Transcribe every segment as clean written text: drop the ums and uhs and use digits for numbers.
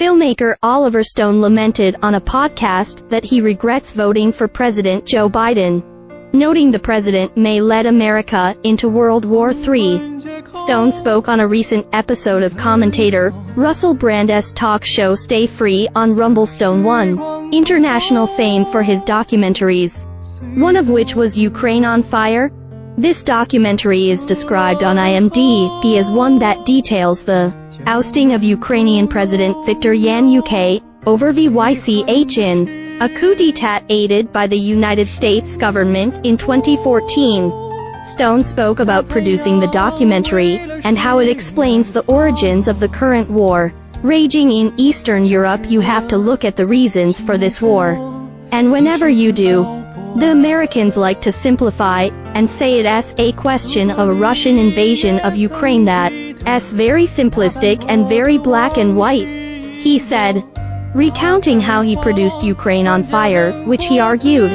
Filmmaker Oliver Stone lamented on a podcast that he regrets voting for President Joe Biden, noting the president may lead America into World War III. Stone spoke on a recent episode of commentator Russell Brand's talk show Stay Free on Rumble. Stone won international fame for his documentaries, one of which was Ukraine on Fire. This documentary is described on IMDb as one that details the ousting of Ukrainian President Viktor Yanukovych over VYCH in a coup d'état aided by the United States government in 2014. Stone spoke about producing the documentary and how it explains the origins of the current war raging in Eastern Europe. You have to look at the reasons for this war. And whenever you do, the Americans like to simplify and say it as a question of a Russian invasion of Ukraine that's very simplistic and very black and white, he said, recounting how he produced Ukraine on Fire, which he argued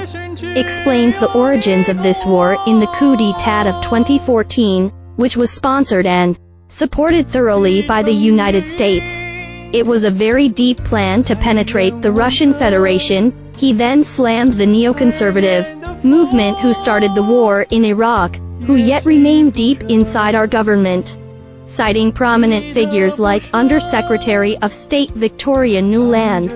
explains the origins of this war in the coup d'état of 2014, which was sponsored and supported thoroughly by the United States. It was a very deep plan to penetrate the Russian Federation. He then slammed the neoconservative movement who started the war in Iraq, who yet remain deep inside our government, citing prominent figures like Undersecretary of State Victoria Nuland,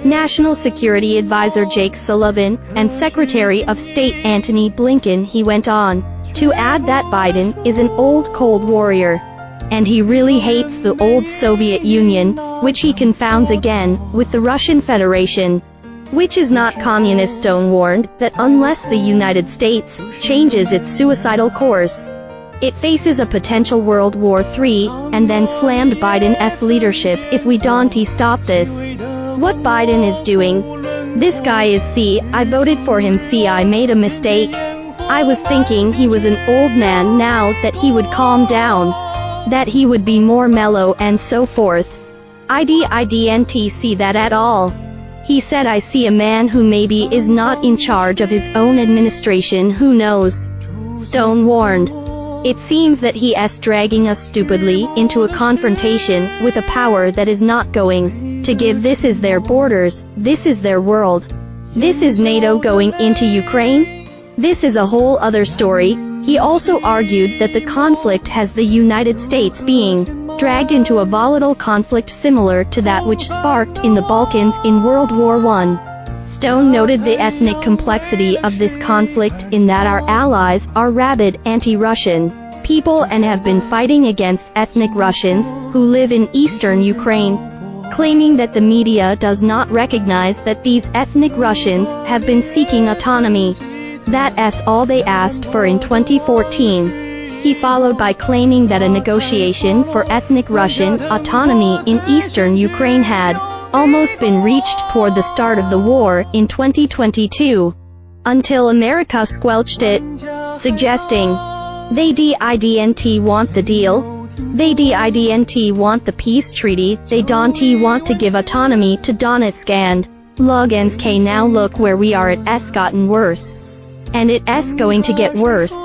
National Security Advisor Jake Sullivan, and Secretary of State Antony Blinken. He went on to add that Biden is an old Cold Warrior, and he really hates the old Soviet Union, which he confounds again with the Russian Federation, which is not communist. Stone warned that unless the United States changes its suicidal course, it faces a potential World War III, and then slammed Biden's leadership if we don't stop this. What Biden is doing? This guy is I voted for him. I made a mistake. I was thinking he was an old man now, that he would calm down, that he would be more mellow and so forth. I didn't see that at all. He said, I see a man who maybe is not in charge of his own administration, who knows? Stone warned. It seems that he is dragging us stupidly into a confrontation with a power that is not going to give. This is their borders, this is their world. This is NATO going into Ukraine? This is a whole other story. He also argued that the conflict has the United States being dragged into a volatile conflict similar to that which sparked in the Balkans in World War I. Stone noted the ethnic complexity of this conflict in that our allies are rabid anti-Russian people and have been fighting against ethnic Russians who live in eastern Ukraine, claiming that the media does not recognize that these ethnic Russians have been seeking autonomy. That's all they asked for in 2014. He followed by claiming that a negotiation for ethnic Russian autonomy in eastern Ukraine had almost been reached toward the start of the war in 2022, until America squelched it, suggesting, they didn't want the deal, they didn't want the peace treaty, they don't want to give autonomy to Donetsk and Lugansk. Now look where we are. It's gotten worse. And it's going to get worse.